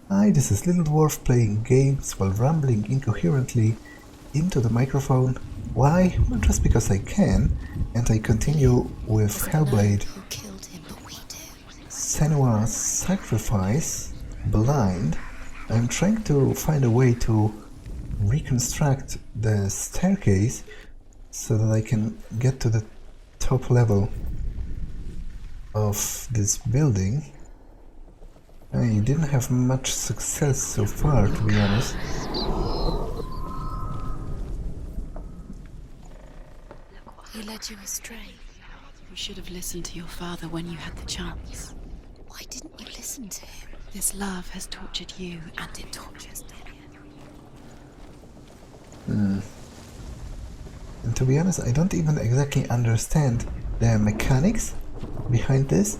Hi, this is Little Dwarf playing games while rambling incoherently into the microphone. Why? Well, just because I can, and I continue with Hellblade, Who killed him, but we do. Senua Sacrifice, Blind. I'm trying to find a way to reconstruct the staircase so that I can get to the top level of this building. I didn't have much success so far, to be honest. He led you astray. You should have listened to your father when you had the chance. Why didn't you listen to him? This love has tortured you, and it tortures And to be honest, I don't even exactly understand the mechanics behind this.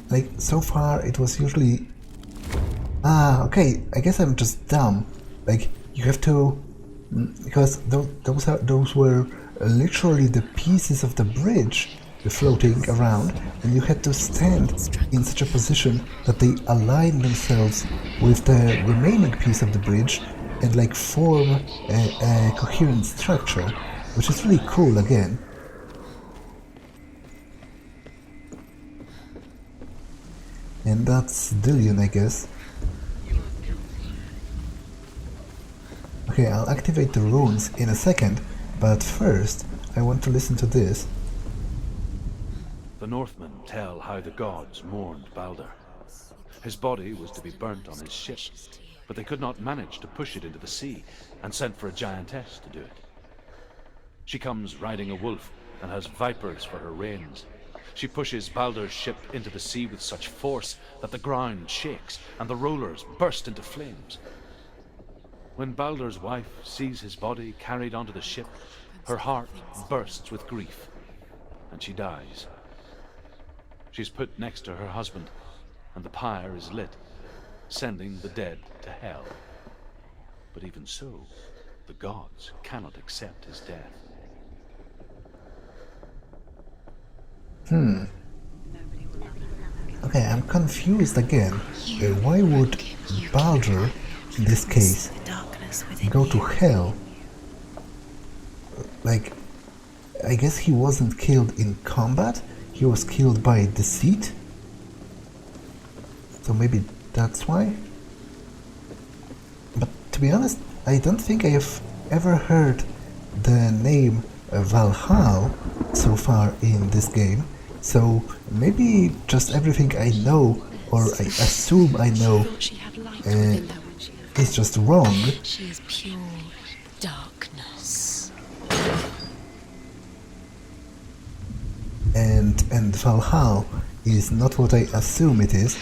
Like, so far it was usually... okay, I guess I'm just dumb. Like, you have to... Because those were literally the pieces of the bridge floating around, and you had to stand in such a position that they align themselves with the remaining piece of the bridge and like form a coherent structure, which is really cool again. And that's Dillion, I guess. Okay, I'll activate the runes in a second, but first I want to listen to this. The Northmen tell how the gods mourned Balder. His body was to be burnt on his ship, but they could not manage to push it into the sea, and sent for a giantess to do it. She comes riding a wolf and has vipers for her reins. She pushes Balder's ship into the sea with such force that the ground shakes and the rollers burst into flames. When Balder's wife sees his body carried onto the ship, her heart bursts with grief, and she dies. She's put next to her husband, and the pyre is lit, sending the dead to hell. But even so, the gods cannot accept his death. Okay, I'm confused again. Why would Baldur, in this case, go to hell? Like, I guess he wasn't killed in combat, he was killed by deceit? So maybe that's why? But to be honest, I don't think I have ever heard the name Valhalla so far in this game. So maybe just everything I know, or I assume I know, is just wrong. She is pure darkness. And Valhalla is not what I assume it is.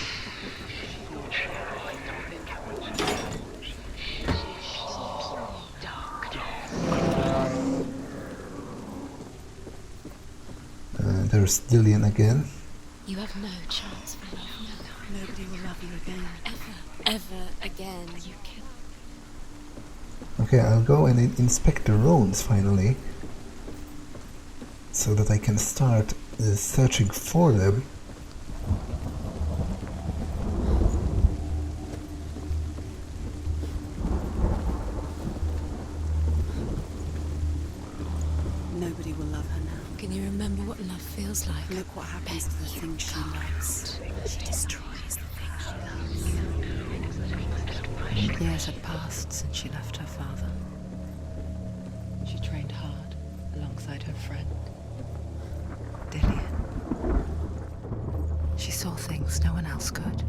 There's Dillion again. You have no chance for love. Nobody will love you again. Ever again. You can. Okay, I'll go and inspect the runes finally, so that I can start searching for them. Nobody will love her now. Can you remember what love feels like? Look what happens to the things she loves. She destroys the things she loves. Years had passed since she left her father. She trained hard alongside her friend, Dillion. She saw things no one else could.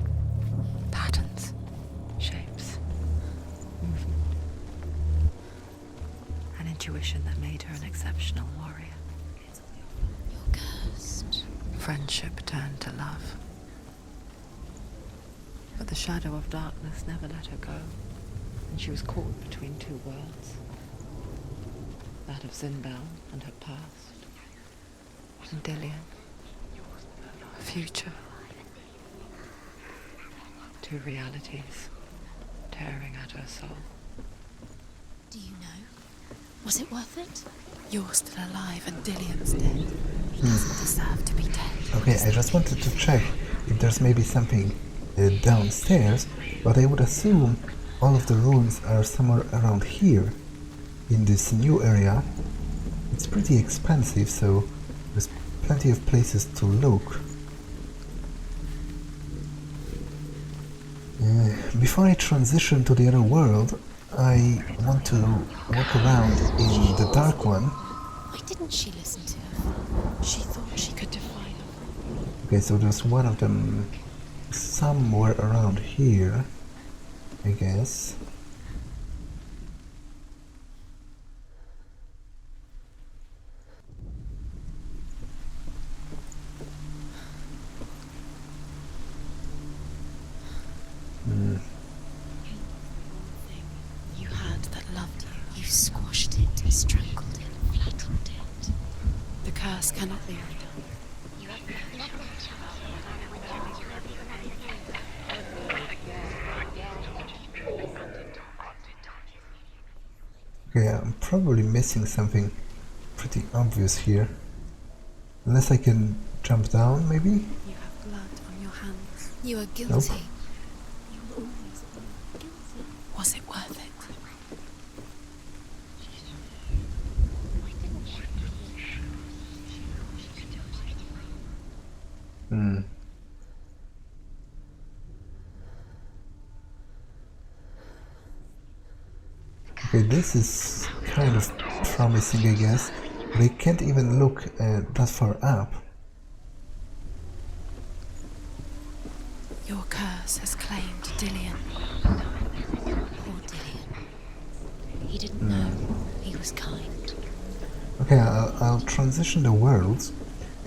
Patterns, shapes, movement. An intuition that made her an exceptional warrior. You're cursed. Friendship turned to love. But the shadow of darkness never let her go, and she was caught between two worlds. That of Zinbel and her past, and Dillion, her future. Two realities tearing at her soul. Do you know? Was it worth it? You're still alive and Dillion's dead. He doesn't deserve to be dead. Okay, I just wanted to check if there's maybe something downstairs, but I would assume all of the ruins are somewhere around here, in this new area. It's pretty expansive, so there's plenty of places to look. Before I transition to the other world, I want to walk around in the dark one. Why didn't she listen to her? She thought she could defy them. Okay, so there's one of them somewhere around here, I guess. You had that loved you. You squashed it, strangled it, flattened it. The curse cannot be undone. Okay, I'm probably missing something pretty obvious here. Unless I can jump down, maybe? You have blood on your hands. You are guilty. Nope. You will always be guilty. Was it worth it? Hmm. Okay, this is kind of promising, I guess. But I can't even look that far up. Your curse has claimed Dillian. Poor Dillian. He didn't know. He was kind. Okay, I'll transition the worlds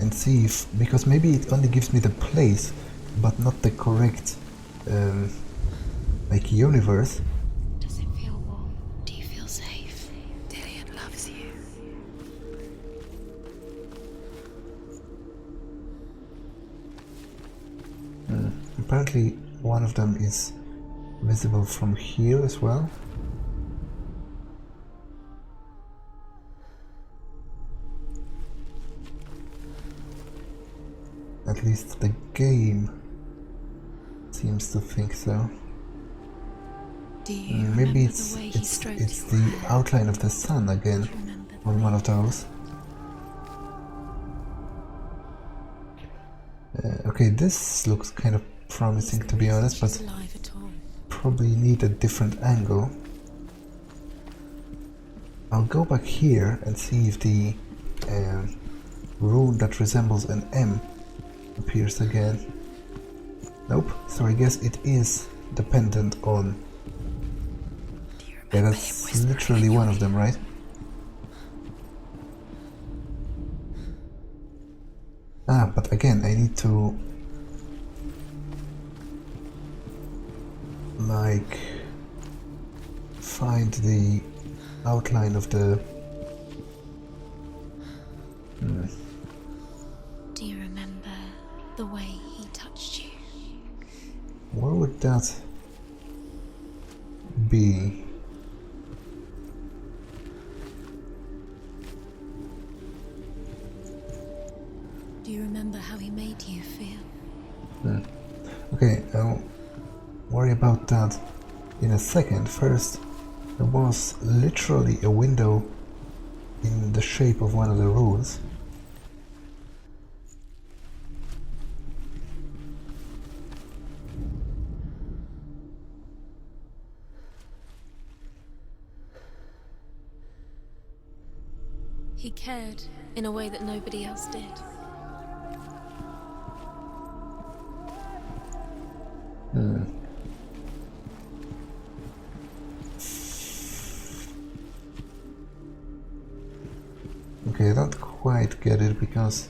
and see if, because maybe it only gives me the place, but not the correct, like, universe. Does it feel warm? Do you feel safe? Dillian loves you. Apparently one of them is visible from here as well. At least the game seems to think so. Do you Maybe remember it's the way he stroked it's your the hair? outline of the sun again Do you remember the on way one of those. Okay, this looks kind of promising, to be honest, but she's alive at all? probably need a different angle. I'll go back here and see if the rune that resembles an M appears again. Nope, so I guess it is dependent on... Do you Yeah, remember him that's whispering literally in your one of them, ear? right? Ah, but again, I need to... like... find the outline of the... Do you remember the way he touched you? Where would that be? Do you remember how he made you feel? Okay, I'll worry about that in a second. First, there was literally a window in the shape of one of the runes. He cared in a way that nobody else did. Okay, I don't quite get it because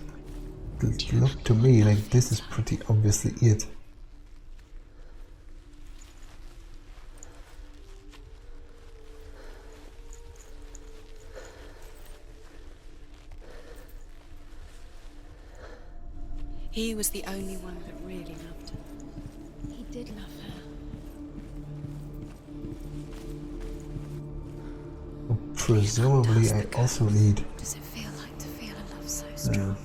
it looked to me like this is pretty obviously it. He was the only one that really loved her. He did love her. Presumably I also need... Does it feel like to feel a love so strong?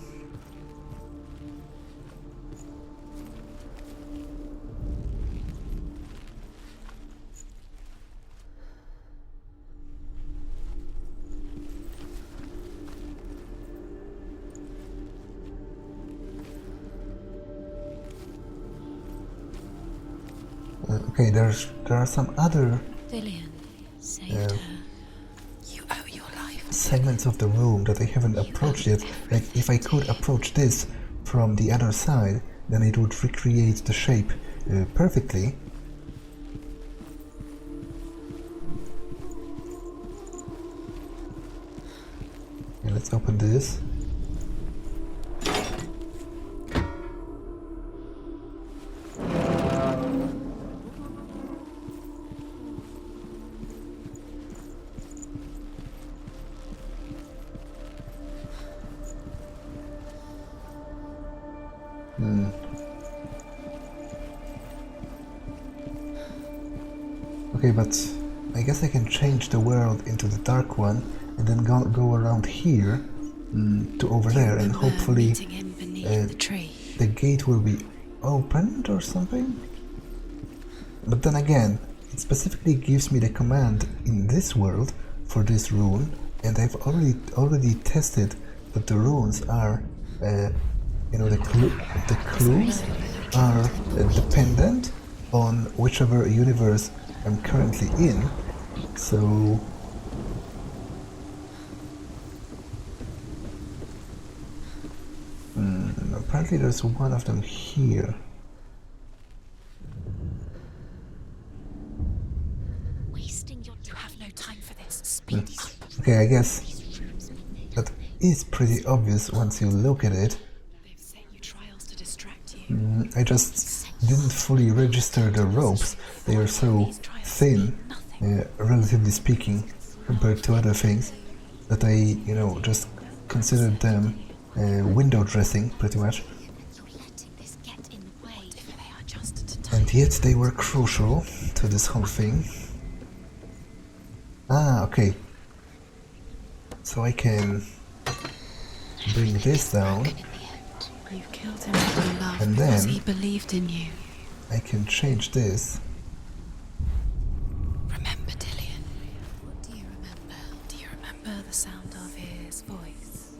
Okay, there are some other Dillian saved her. You owe your life to segments of the room that I haven't approached yet. Like, if I could approach this from the other side, then it would recreate the shape perfectly. Okay, let's open this. Okay, but I guess I can change the world into the dark one and then go around here to over there, and hopefully meeting him beneath the tree. the gate will be opened or something. But then again, it specifically gives me the command in this world for this rune, and I've already tested that the runes are, the clues are dependent on whichever universe I'm currently in. So apparently there's one of them here. You have no time for this. Speed. Okay, I guess that is pretty obvious once you look at it. They've set you trials to distract you. I just didn't fully register the ropes. They are so thin, relatively speaking, compared to other things, that I, just considered them window dressing, pretty much. And yet they were crucial to this whole thing. Ah, okay. So I can bring this down. You've killed him with love And because then he believed in you. I can change this. Remember, Dillian. What do you remember? Do you remember the sound of his voice?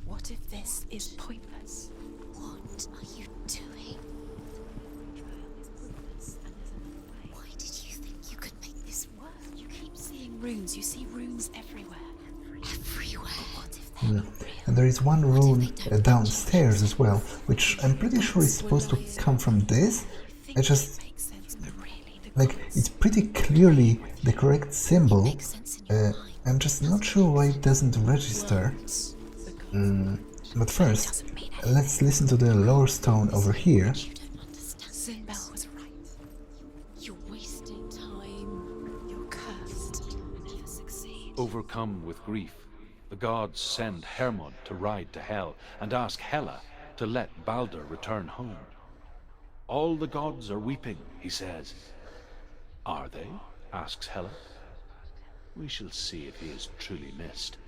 What if this is pointless? What are you doing? Why did you think you could make this work? You keep seeing runes. You see runes everywhere. Everywhere. What if they're not real? And there is one rune downstairs as well, which I'm pretty sure is supposed to come from this. I just, like, it's pretty clearly the correct symbol. I'm just not sure why it doesn't register. But first, let's listen to the lore stone over here. Sinbel was right. You're wasting time. You're cursed. You'll never succeed. Overcome with grief, the gods send Hermod to ride to Hell and ask Hela to let Balder return home. All the gods are weeping, he says. Are they? Asks Hela. We shall see if he is truly missed.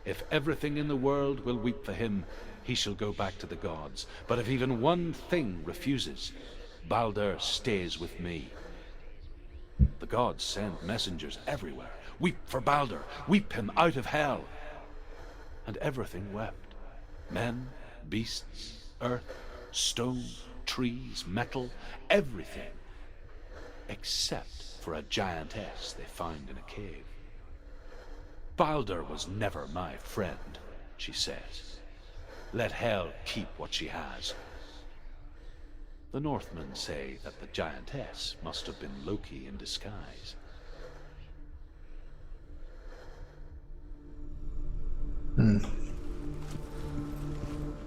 If everything in the world will weep for him, he shall go back to the gods. But if even one thing refuses, Balder stays with me. The gods send messengers everywhere. Weep for Balder, weep him out of hell. And everything wept. Men, beasts, earth, stone, trees, metal, everything. Except for a giantess they find in a cave. Balder was never my friend, she says. Let Hel keep what she has. The Northmen say that the giantess must have been Loki in disguise.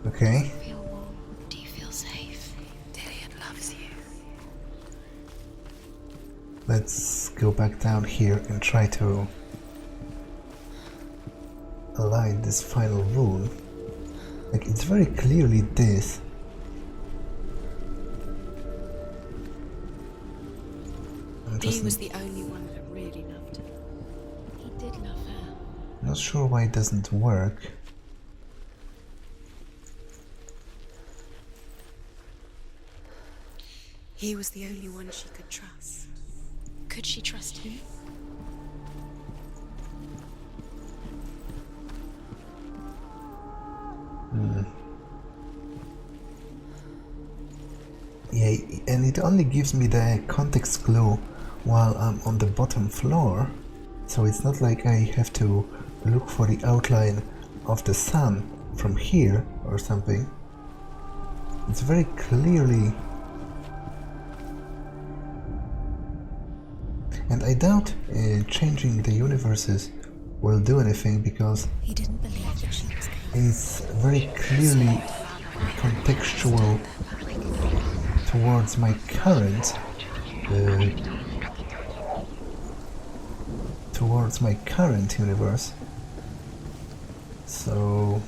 Okay. Do you feel warm? Do you feel safe? Dillian loves you. Let's go back down here and try to align this final rune. Like, it's very clearly this. He was the only one that really loved her. He did love her. Not sure why it doesn't work. He was the only one she could trust. Could she trust him? Yeah, and it only gives me the context clue while I'm on the bottom floor, so it's not like I have to look for the outline of the sun from here or something. It's very clearly... And I doubt changing the universes will do anything, because He didn't believe that she was going. it's very clearly contextual towards my current universe. So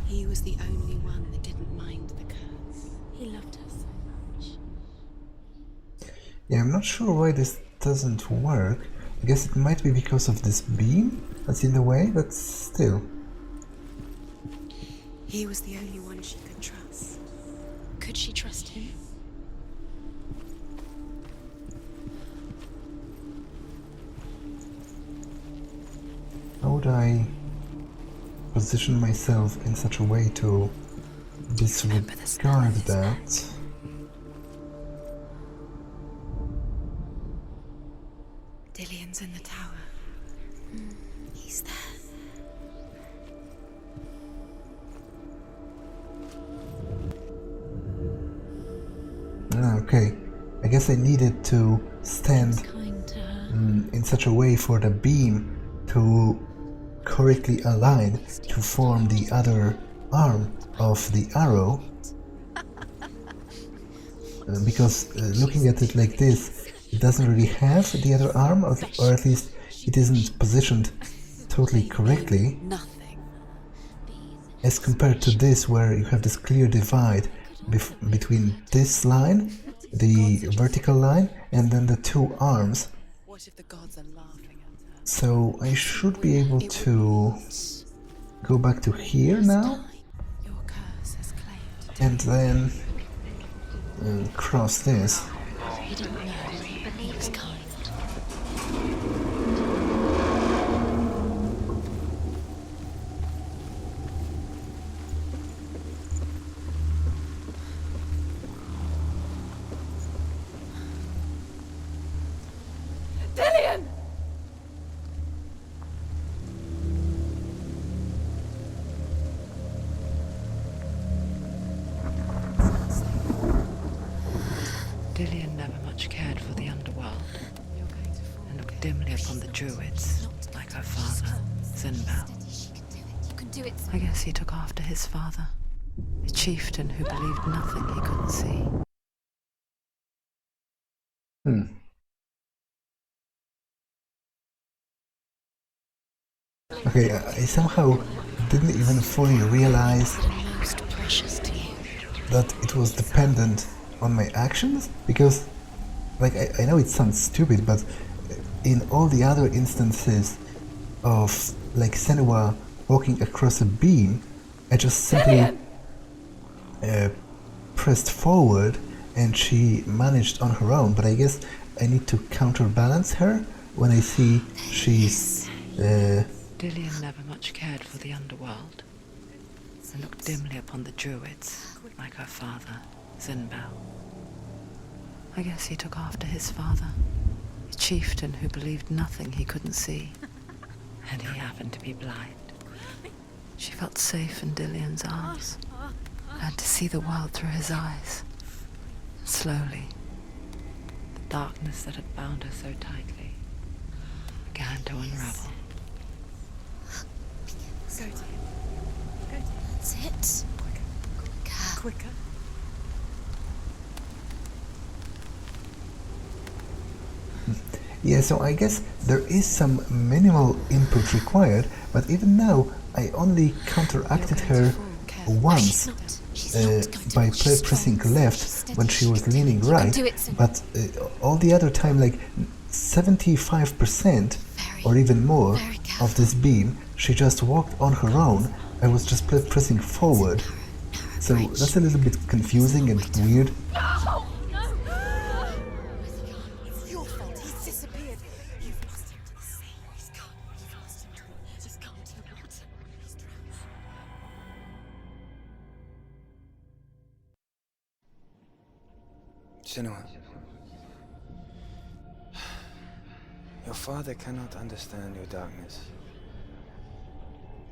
He was the only one that didn't mind the curse. He loved her so much. yeah, I'm not sure why this doesn't work. I guess it might be because of this beam that's in the way, but still. He was the only one she could trust. Could she trust him? How would I position myself in such a way to disregard that? Dillian's in the tower. He's there. Okay, I guess I needed to stand Kind to her. in such a way for the beam to correctly align to form the other arm of the arrow. Because looking at it like this, it doesn't really have the other arm, or at least it isn't positioned totally correctly, Nothing. as compared to this, where you have this clear divide between this line, the vertical line, and then the two arms. What if the gods are laughing at her? So I should be able to go back to here now, Your curse has claimed. and then cross this. He didn't know, but he was kind. Dillian! Dillian never much cared for the underworld and looked dimly upon the druids, like her father, Zinbal. You can do it. I guess he took after his father, a chieftain who believed nothing he couldn't see. Okay, I somehow didn't even fully realize Most precious to you. that it was dependent on my actions, because, like, I know it sounds stupid, but in all the other instances of, like, Senua walking across a beam, I just simply pressed forward and she managed on her own. But I guess I need to counterbalance her when I see she's Dillian never much cared for the underworld and looked dimly upon the druids, like her father, Zinbal. I guess he took after his father, a chieftain who believed nothing he couldn't see, and he happened to be blind. She felt safe in Dillian's arms, and to see the world through his eyes. Slowly, the darkness that had bound her so tightly began to unravel. Go to him. Go to him. That's it. Quicker. Quicker. yeah, so I guess there is some minimal input required, but even now I only counteracted her once by pressing left when she was leaning right, but all the other time, like 75% or even more of this beam, she just walked on her own. I was just pressing forward. So that's a little bit confusing and weird. No! No! It's your fault. He's disappeared. You've lost him to the sea. Senua, your father cannot understand your darkness.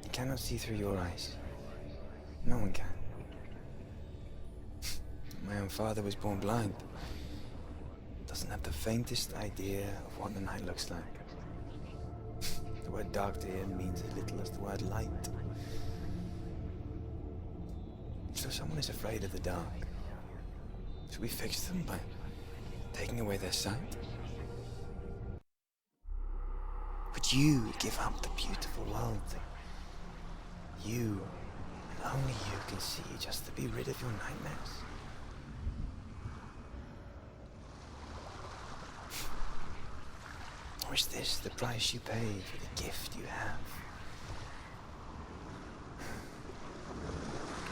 He cannot see through your eyes. No one can. My own father was born blind. Doesn't have the faintest idea of what the night looks like. The word dark to him means as little as the word light. So someone is afraid of the dark. Should we fix them by taking away their sight? Would you give up the beautiful world that you, and only you, can see just to be rid of your nightmares? Or is this the price you pay for the gift you have?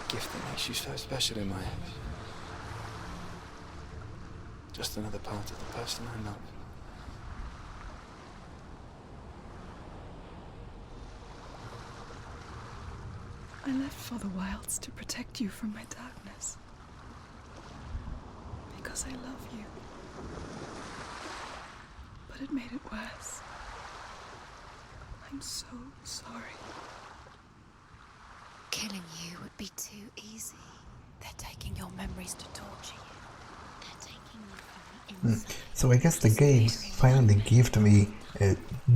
A gift that makes you so special in my eyes. Just another part of the person I love. I left for the wilds to protect you from my darkness. Because I love you. But it made it worse. I'm so sorry. Killing you would be too easy. They're taking your memories to torture you. They're taking you from the inside. So I guess the game finally gave me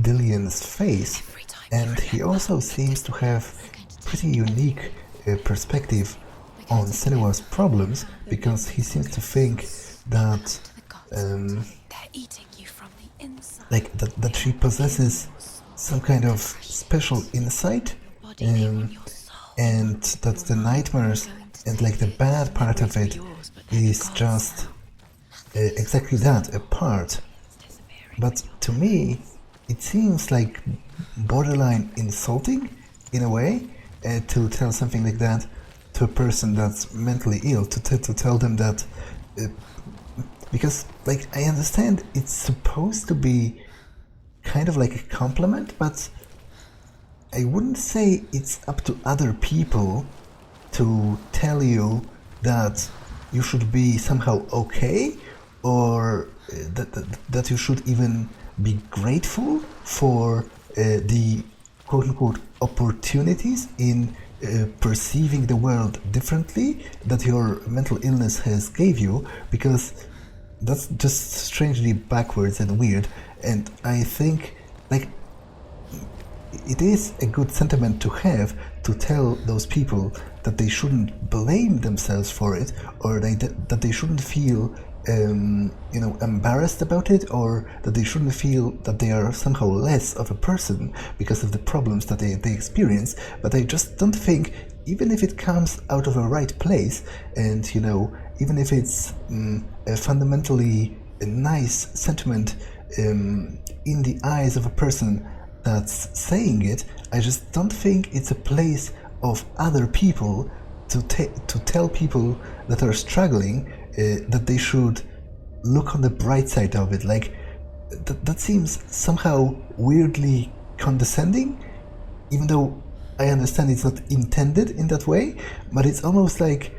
Dillian's face, and he also seems to have pretty unique perspective on Senua's problems, because he seems to think that They're eating you from the inside. like that she possesses some kind of special insight, and that the nightmares and like the bad part of it is just exactly that, a part. But to me, it seems like borderline insulting in a way to tell something like that to a person that's mentally ill, to tell them that because like I understand it's supposed to be kind of like a compliment, but I wouldn't say it's up to other people to tell you that you should be somehow okay, or that you should even be grateful for the quote-unquote opportunities in perceiving the world differently that your mental illness has gave you, because that's just strangely backwards and weird. And I think like it is a good sentiment to have, to tell those people that they shouldn't blame themselves for it, or that they shouldn't feel embarrassed about it, or that they shouldn't feel that they are somehow less of a person because of the problems that they experience. But I just don't think, even if it comes out of a right place, and even if it's a fundamentally nice sentiment in the eyes of a person that's saying it, I just don't think it's a place of other people to tell people that are struggling that they should look on the bright side of it. Like that seems somehow weirdly condescending, even though I understand it's not intended in that way. But it's almost like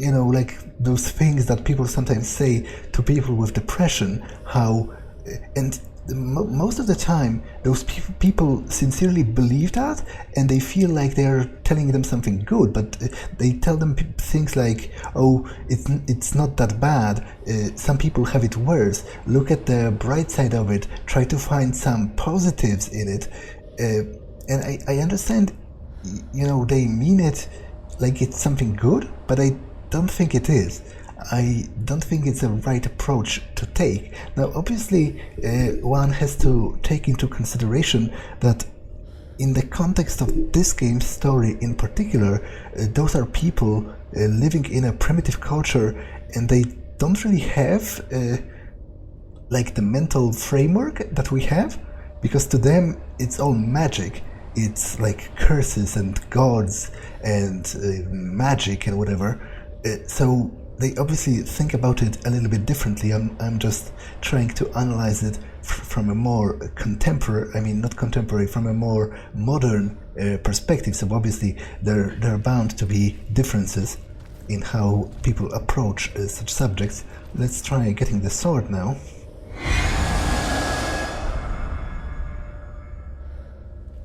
like those things that people sometimes say to people with depression, how and most of the time those people sincerely believe that, and they feel like they're telling them something good, but they tell them things like, oh, it's not that bad, some people have it worse, look at the bright side of it, try to find some positives in it. And I understand they mean it like it's something good, but I don't think it is. I don't think it's a right approach to take. Now, obviously, one has to take into consideration that in the context of this game's story in particular, those are people living in a primitive culture, and they don't really have like the mental framework that we have, because to them it's all magic. It's like curses and gods and magic and whatever. So they obviously think about it a little bit differently. I'm just trying to analyze it from a more from a more modern perspective. So obviously there are bound to be differences. in how people approach such subjects. Let's try getting the sword now.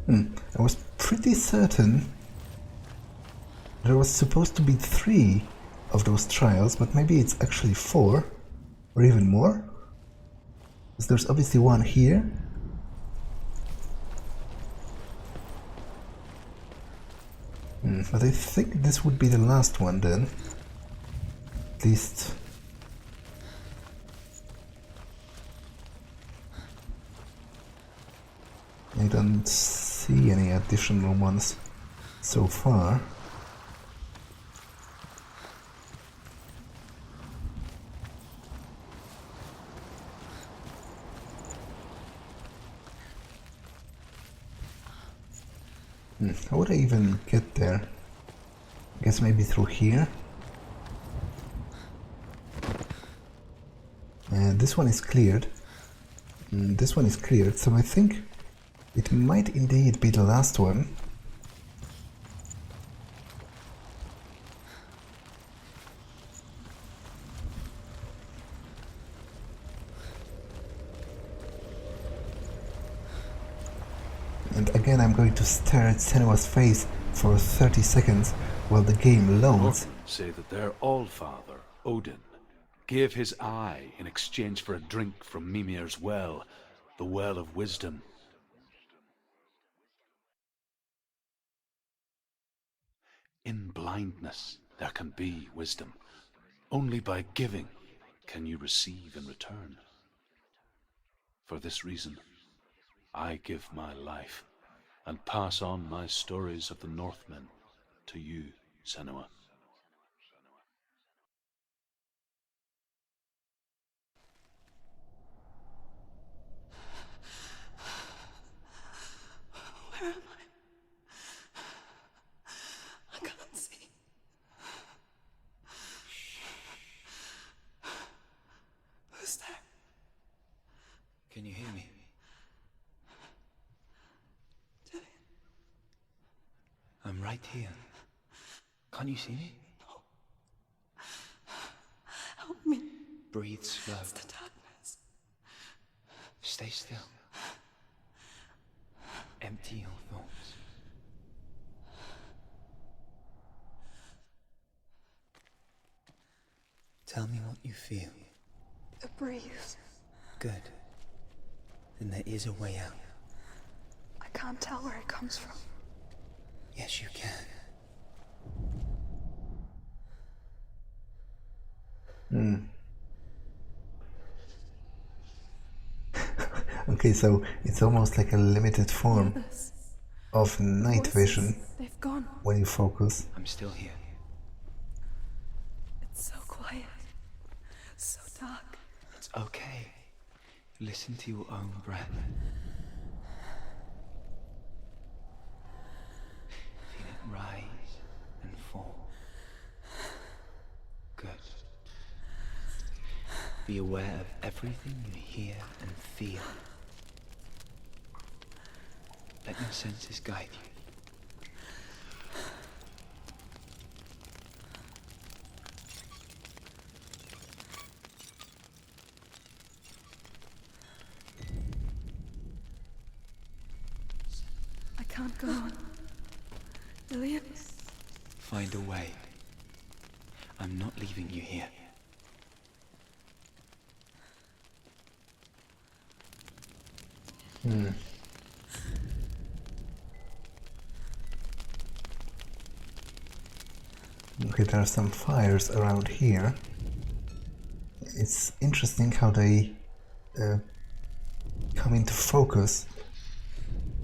I was pretty certain there was supposed to be 3 of those trials, but maybe it's actually 4 or even more. Because there's obviously one here. But I think this would be the last one then. At least. I don't see any additional ones so far. How would I even get there? I guess maybe through here. And this one is cleared. This one is cleared, so I think it might indeed be the last one. And again I'm going to stare at Senua's face for 30 seconds while the game loads. Northmen say that their Allfather, Odin, gave his eye in exchange for a drink from Mimir's well, the Well of Wisdom. In blindness there can be wisdom. Only by giving can you receive in return. For this reason, I give my life and pass on my stories of the Northmen to you, Senua. Where am I? I can't see. Who's there? Can you hear me? I'm right here. Can't you see me? No. Help me. Breathe slow. It's the darkness. Stay still. Empty your thoughts. Tell me what you feel. The breeze. Good. Then there is a way out. I can't tell where it comes from. Yes, you can. Okay, so it's almost like a limited form Others. of night vision They've gone. when you focus. I'm still here. It's so quiet. So dark. It's okay. Listen to your own breath. Feel it rise and fall. Good. Be aware of everything you hear and feel. Let your senses guide you. I can't go on. Lillian? Find a way. I'm not leaving you here. Okay, there are some fires around here. It's interesting how they come into focus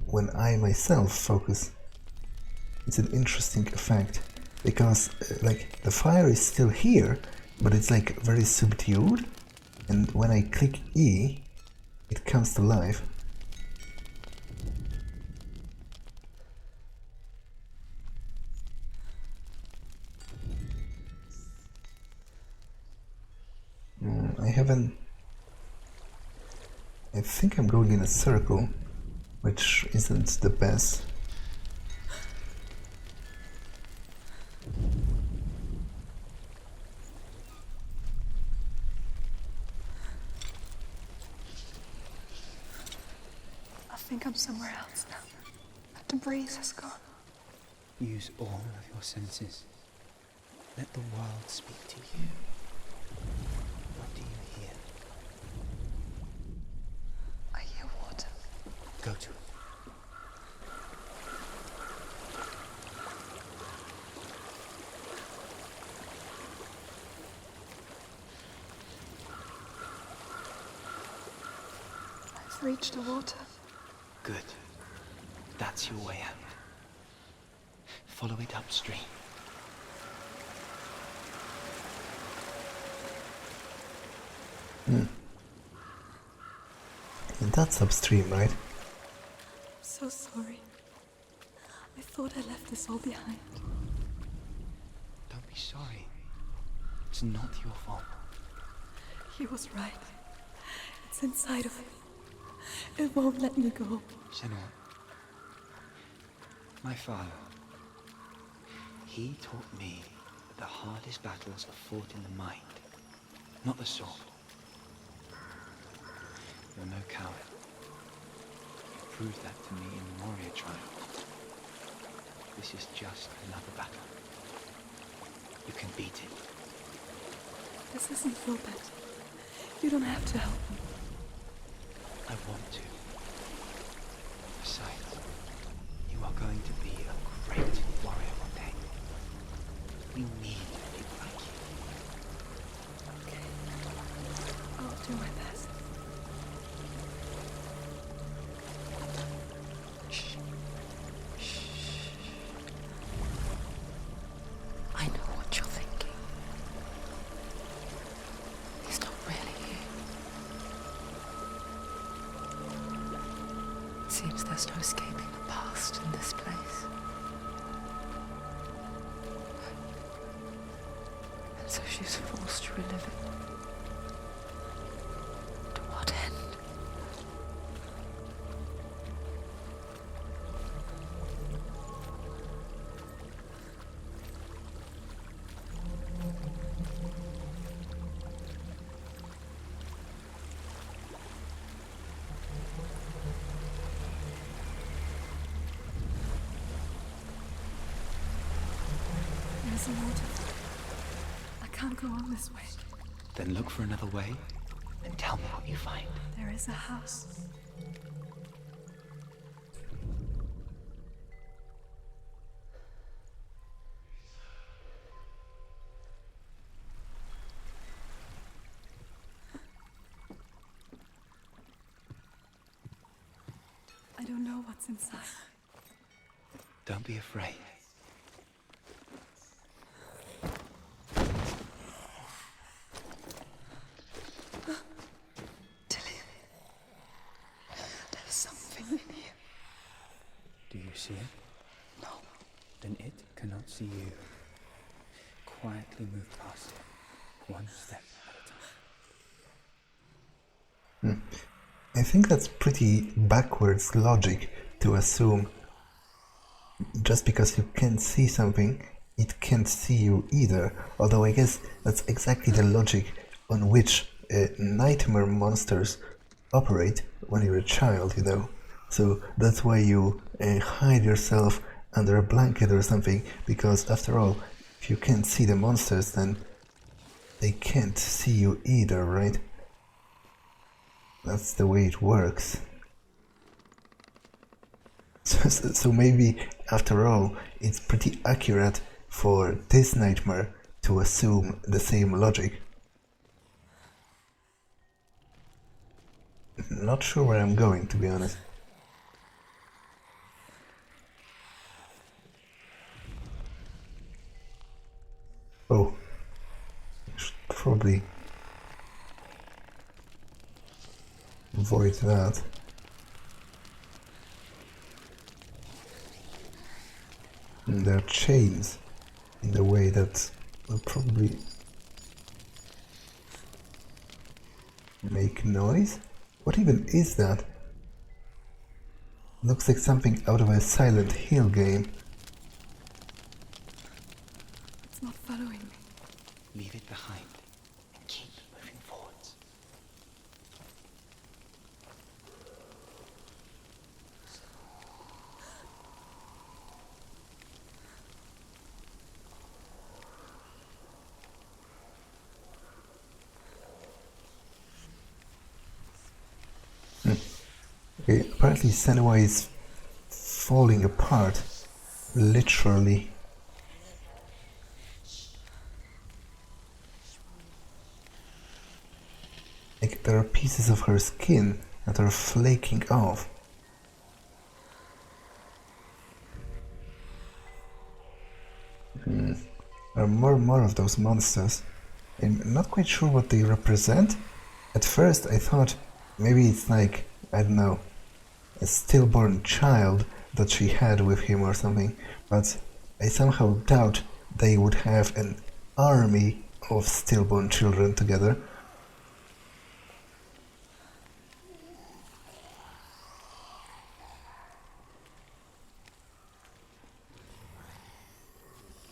when I myself focus. It's an interesting effect because like the fire is still here, but it's like very subdued, and when I click E it comes to life. I think I'm going in a circle, which isn't the best. somewhere else now. The breeze has gone. Use all of your senses. Let the world speak to you. What do you hear? I hear water. Go to it. I've reached the water. Good. That's your way out. Follow it upstream. And that's upstream, right? I'm so sorry. I thought I left this all behind. Don't be sorry. It's not your fault. He was right. It's inside of me. It won't let me go. Senua, my father, he taught me that the hardest battles are fought in the mind, not the sword. You're no coward. You proved that to me in the warrior trial. This is just another battle. You can beat it. This isn't your battle. You don't have to help me. I want to. Besides, you are going to be a great warrior one day. We need people like you. Okay. I'll do my best. Shh. Shh. I know what you're thinking. He's not really here. Seems there's no escaping the past in this place. And so she's forced to relive it. To what end? There's a waterfall. I can't go on this way. Then look for another way and tell me what you find. There is a house. I don't know what's inside. Don't be afraid. Dillian. There's something in here. Do you see it? No. Then it cannot see you. Quietly move past it, one step at a time. I think that's pretty backwards logic to assume just because you can't see something, it can't see you either. Although I guess that's exactly the logic on which nightmare monsters operate when you're a child, you know. So that's why you hide yourself under a blanket or something, because after all, if you can't see the monsters, then they can't see you either, right? That's the way it works. So maybe, after all, it's pretty accurate for this nightmare to assume the same logic. Not sure where I'm going, to be honest. Oh, I should probably avoid that. And there are chains in the way that will probably make noise. What even is that? Looks like something out of a Silent Hill game. It's not following me. Leave it behind and keep moving forwards. Okay, apparently Senua is falling apart, literally. Like, there are pieces of her skin that are flaking off. There are more of those monsters. I'm not quite sure what they represent. At first I thought maybe it's like, I don't know, a stillborn child that she had with him or something, but I somehow doubt they would have an army of stillborn children together.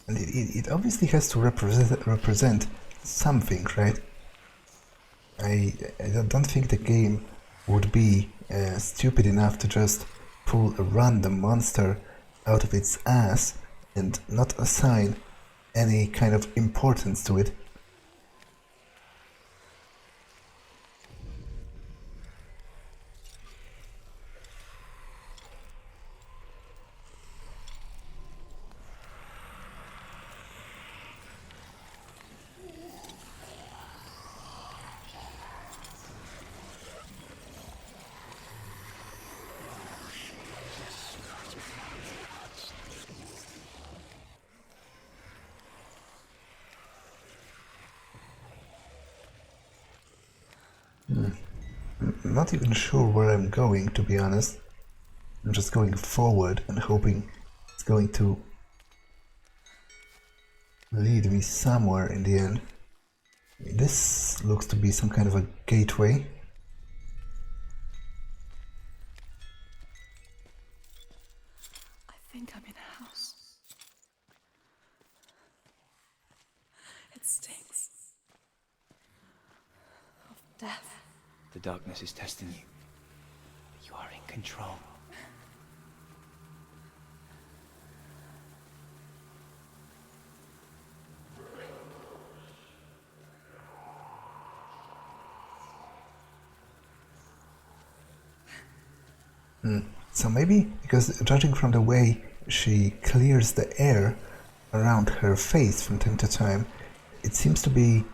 And it obviously has to represent something, right? I don't think the game would be stupid enough to just pull a random monster out of its ass and not assign any kind of importance to it. I'm not even sure where I'm going, to be honest. I'm just going forward and hoping it's going to lead me somewhere in the end. This looks to be some kind of a gateway. I think I'm in a house. It stinks of death. The darkness is testing you. You are in control. So maybe, because judging from the way she clears the air around her face from time to time, it seems to be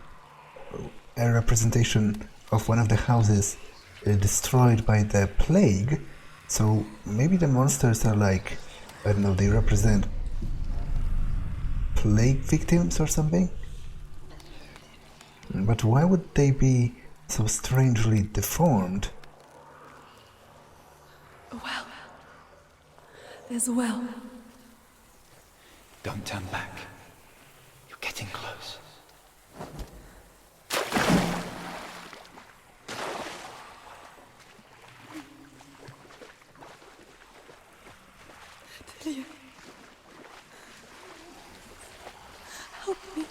a representation of one of the houses destroyed by the plague. So maybe the monsters are like, I don't know, they represent plague victims or something? But why would they be so strangely deformed? A well. There's a well. Don't turn back. You're getting close. Delia. Help me.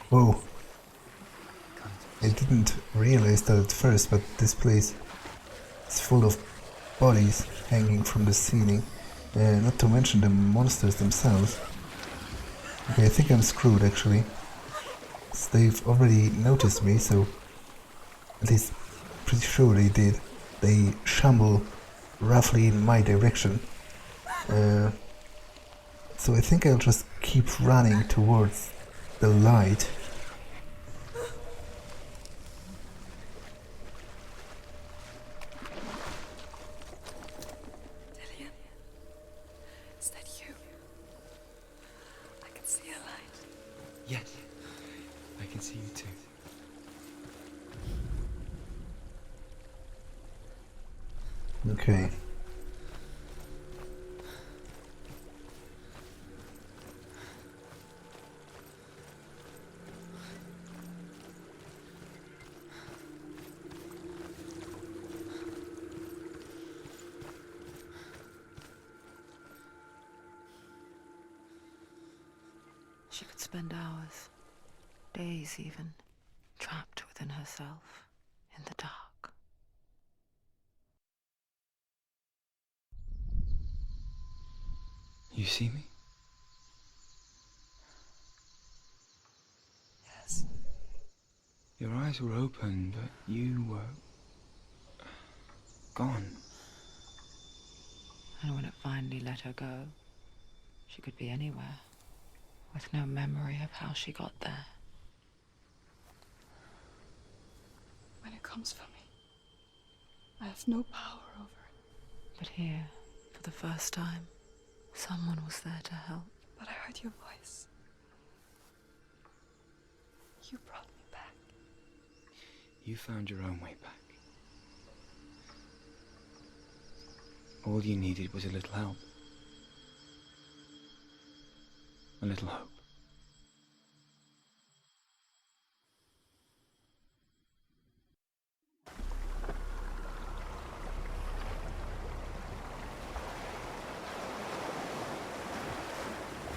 Whoa. I didn't realize that at first, but this place is full of bodies hanging from the ceiling. Not to mention the monsters themselves. Okay, I think I'm screwed actually. They've already noticed me, so at least pretty sure they did. They shamble roughly in my direction. So I think I'll just keep running towards the light. Delia. Is that you? I can see a light. Yes, I can see you too. Okay. She could spend hours, days even, trapped within herself, in the dark. You see me? Yes. Your eyes eyes were open, but you were gone. And when it finally let her go, she could be anywhere, with no memory of how she got there. When it comes for me, I have no power over it. But here, for the first time, someone was there to help. But I heard your voice. You brought me back. You found your own way back. All you needed was a little help. A little hope.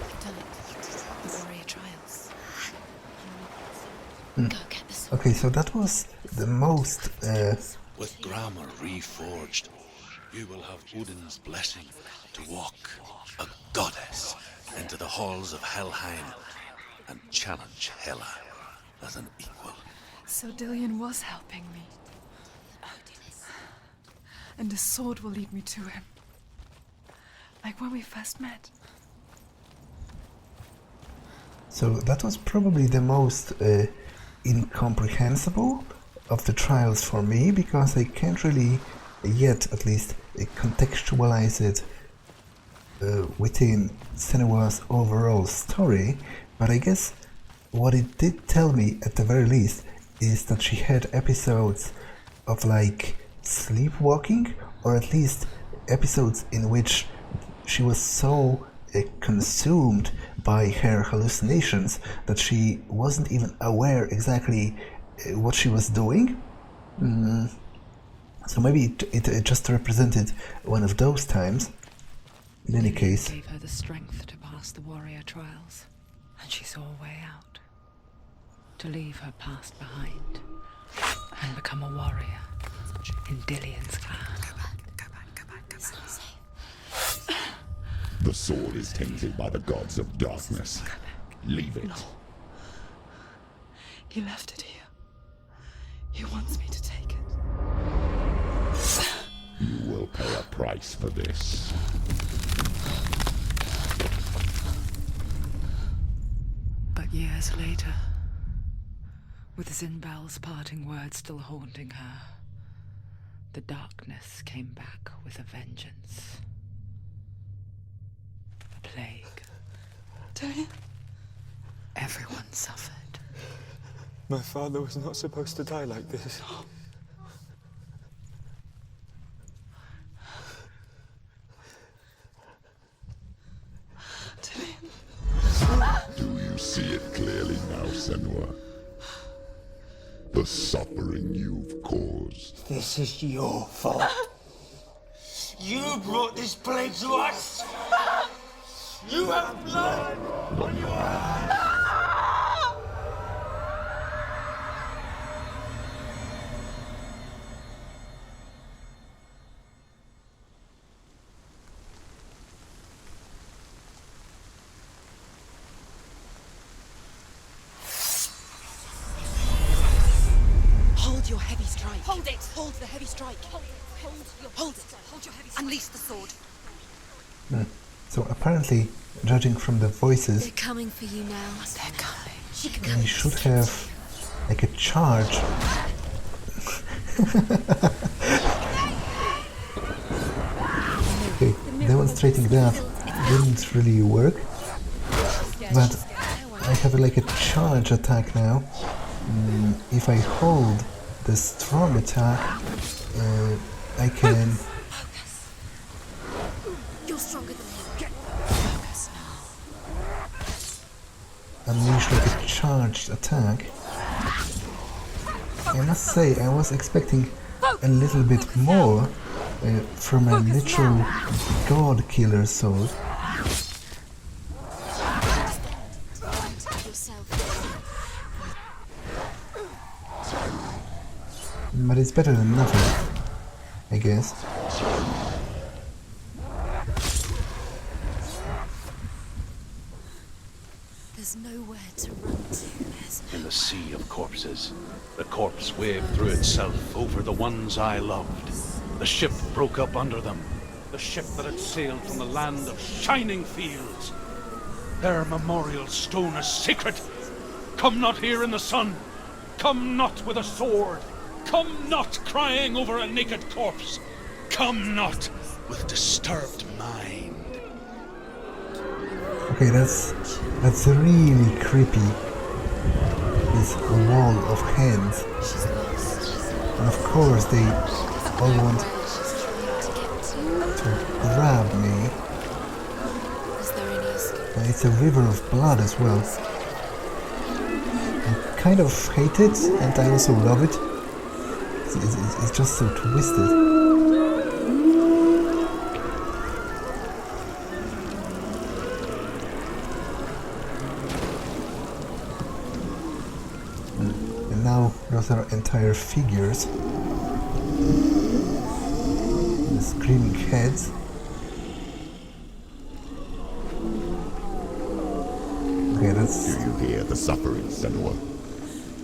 You've done it. The warrior trials. Hmm. Go get the sword. Okay, so that was the most With grammar reforged, you will have Odin's blessing to walk a goddess into the halls of Helheim and challenge Hela as an equal. So Dillion was helping me. And the sword will lead me to him. Like when we first met. So that was probably the most incomprehensible of the trials for me, because I can't really yet at least contextualize it within Senua's overall story, but I guess what it did tell me at the very least is that she had episodes of like sleepwalking, or at least episodes in which she was so consumed by her hallucinations that she wasn't even aware exactly what she was doing. So maybe it just represented one of those times. In any case, Gave her the strength to pass the warrior trials, and she saw a way out. To leave her past behind and become a warrior in Dillion's clan. Go back. It's not safe. The sword is tainted by the gods of darkness. Leave it. He left it here. He wants me to take it. You will pay a price for this. But years later, with Zinbel's parting words still haunting her, the darkness came back with a vengeance. A plague. Dillion? Everyone suffered. My father was not supposed to die like this. Do you see it clearly now, Senua? The suffering you've caused. This is your fault. You brought this plague to us. You have blood on your hands. Hold your heavy strike. Hold it! Hold the heavy strike. Hold it! Hold your heavy strike. Unleash the sword. so apparently, judging from the voices, They're coming for you now. They're coming. She can we should have like a charge. Okay, demonstrating that didn't really work, but I have like a charge attack now. If I hold the strong attack, I can You're stronger than him. Focus now. unleash like a charged attack. I must say, I was expecting a little bit more from a literal god killer sword. Yourself. But it's better than nothing, I guess. The There's nowhere to run to. In the sea of corpses, the corpse waved through itself over the ones I loved. The ship broke up under them. The ship that had sailed from the land of shining fields. Their memorial stone is sacred. Come not here in the sun. Come not with a sword. Come not crying over a naked corpse. Come not with disturbed mind. Okay, that's really creepy. This wall of hands. And of course they all want to grab me. And it's a river of blood as well. I kind of hate it, and I also love it. It's just so twisted. And now those are entire figures. The screaming heads. Okay, that's... Do you hear the suffering, Senua?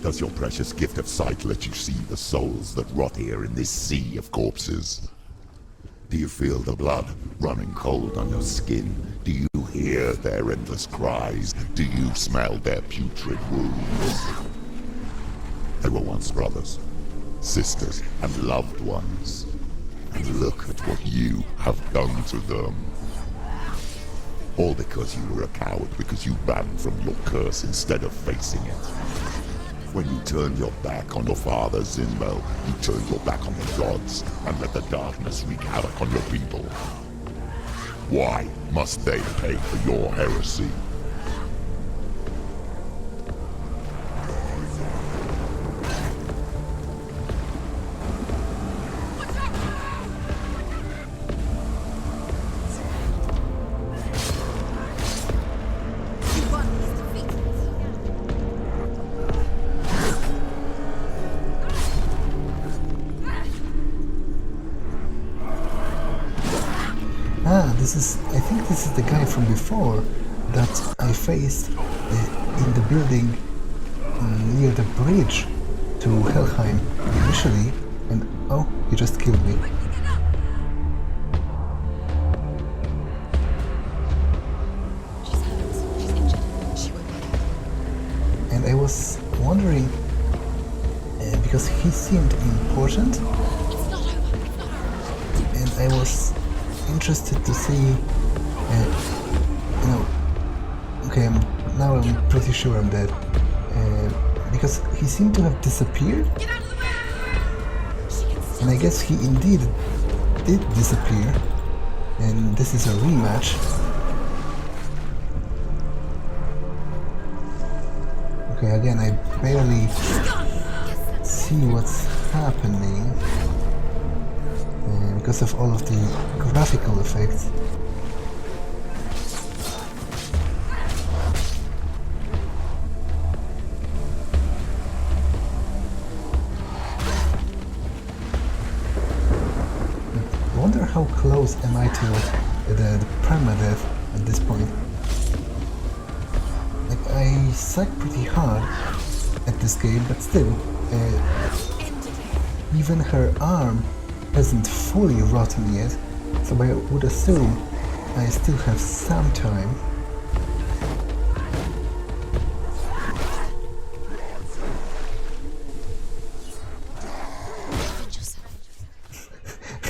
Does your precious gift of sight let you see the souls that rot here in this sea of corpses? Do you feel the blood running cold on your skin? Do you hear their endless cries? Do you smell their putrid wounds? They were once brothers, sisters, and loved ones. And look at what you have done to them. All because you were a coward, because you ran from your curse instead of facing it. When you turned your back on your father, Zinbel, you turned your back on the gods and let the darkness wreak havoc on your people. Why must they pay for your heresy? I think this is the guy from before that I faced in the building near the bridge to Helheim initially, and oh, he just killed me. And I was wondering, because he seemed important, and I was interested to see, okay, now I'm pretty sure I'm dead, because he seemed to have disappeared, and I guess he indeed did disappear, and this is a rematch. Okay, again, I barely see what's happening. Because of all of the graphical effects. I wonder how close am I to the permadeath at this point. Like, I suck pretty hard at this game, but still, even her arm hasn't fully rotten yet, so I would assume I still have some time.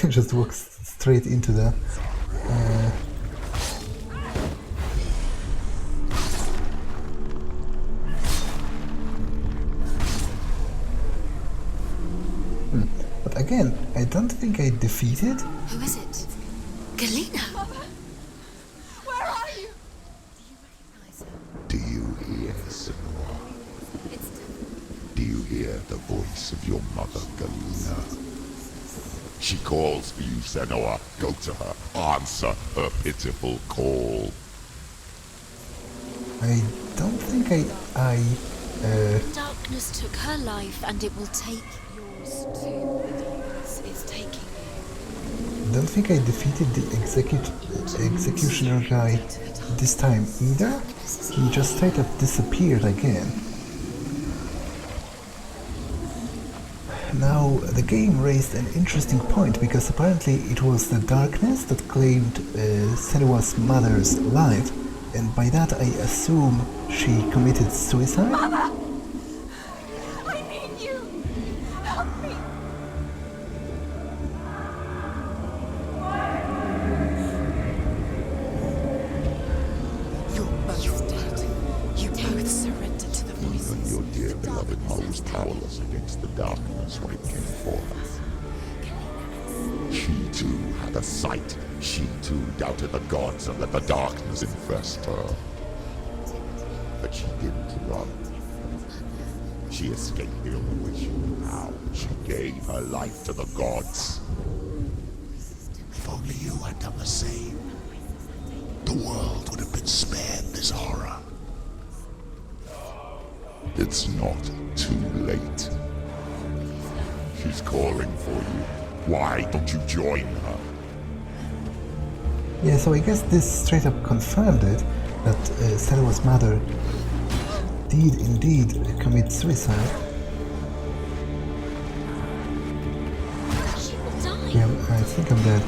Just walk straight into the But again, I don't think I defeated. Who is it? Galena? Where are you? Do you hear, Senua? Do you hear the voice of your mother, Galena? She calls for you, Senua. Go to her. Answer her pitiful call. I don't think Darkness took her life, and it will take yours too. The darkness is taking you. don't think I defeated the executioner guy this time either. He just straight up disappeared again. Now, the game raised an interesting point because apparently it was the darkness that claimed Senua's mother's life, and by that I assume she committed suicide? Mama! I need you! Help me! You're both dead. You both surrendered to the voices. Even your dear beloved mother was powerless against the darkness when it came for her. She too had a sight. She too doubted the gods and let the darkness infest her. But she didn't run. She escaped the only way she knew how. She gave her life to the gods. If only you had done the same, the world would have been spared this horror. It's not too late. She's calling for you. Why don't you join her? Yeah, so I guess this straight up confirmed it, that Senua's mother did indeed commit suicide. She will die. Yeah, I think I'm dead.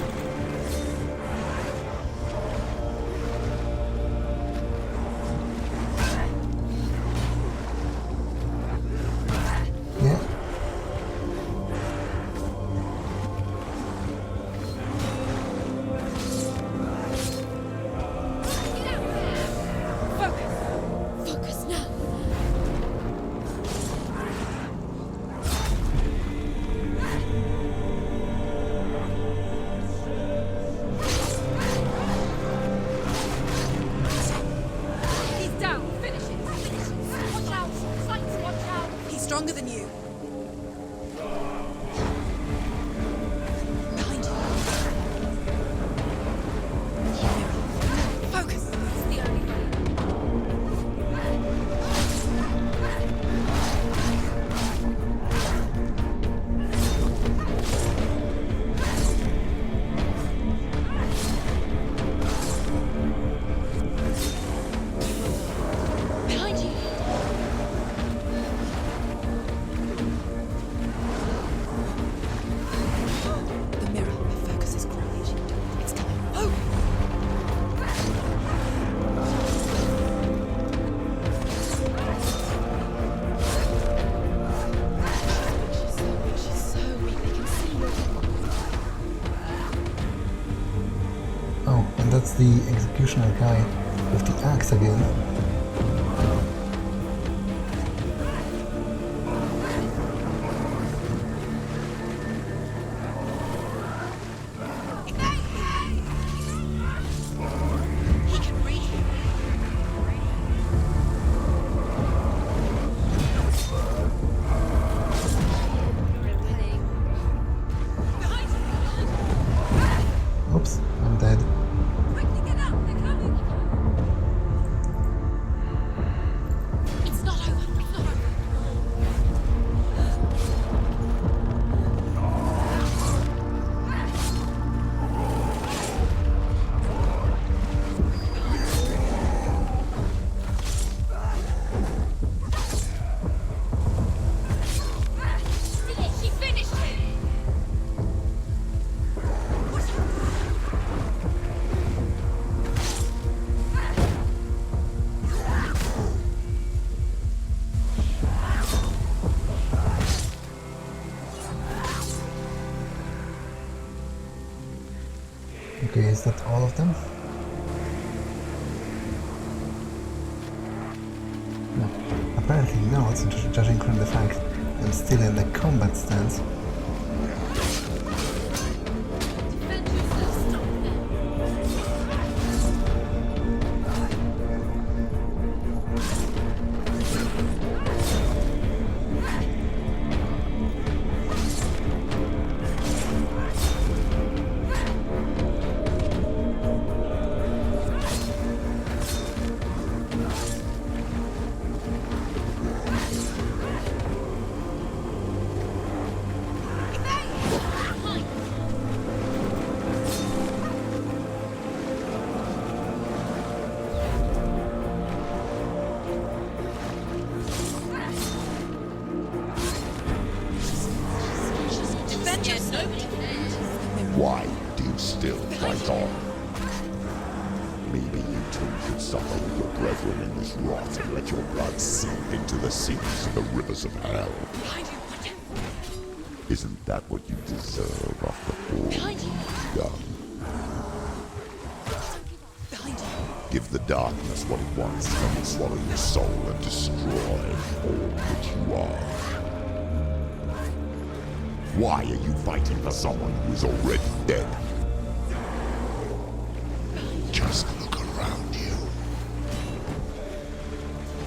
Yeah. Focus now. He's down. Finish it. Watch out. Sights, watch out. He's stronger than you. Behind you. Focus. It's the only way. Behind you. The mirror where Fergus is crying. It's coming. Oh! She's so weak, they can see her. Oh, and that's the executioner guy with the axe again. He can read. Oops, I'm dead. Quickly get up. They're coming. It's not over. It's not over. She finished him. Okay, is that all of them? No, apparently not, judging from the fact I'm still in the combat stance. Defend yourself. Stop them. you still fight on? Maybe you too should suffer with your brethren in this rot and let your blood seep into the seas and the rivers of hell. Isn't that what you deserve after all you've done? Give the darkness what it wants, and it swallow your soul and destroy all that you are. Why are you fighting for someone who is already dead? Just look around you.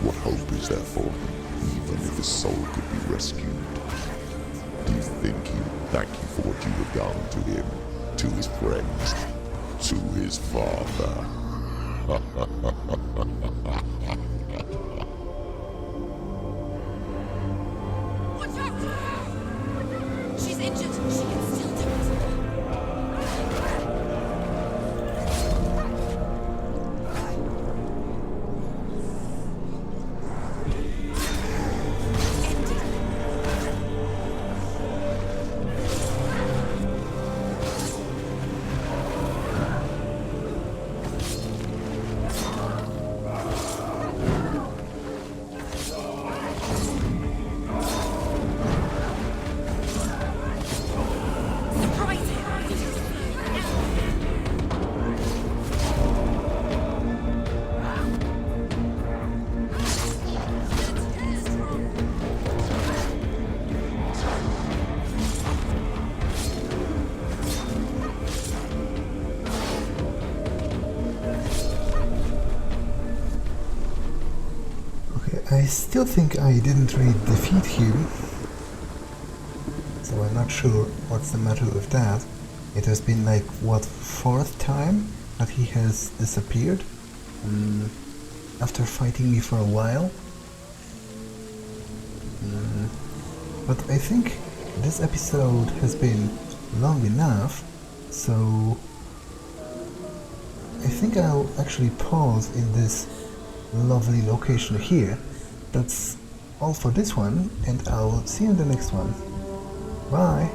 What hope is there for him, even if his soul could be rescued? Do you think he would thank you for what you have done to him, to his friends, to his father? Watch out! She's injured. She can still do it. I still think I didn't really defeat him, so I'm not sure what's the matter with that. It has been like, what, 4th time that he has disappeared after fighting me for a while. But I think this episode has been long enough, so I think I'll actually pause in this lovely location here. That's all for this one, and I'll see you in the next one. Bye!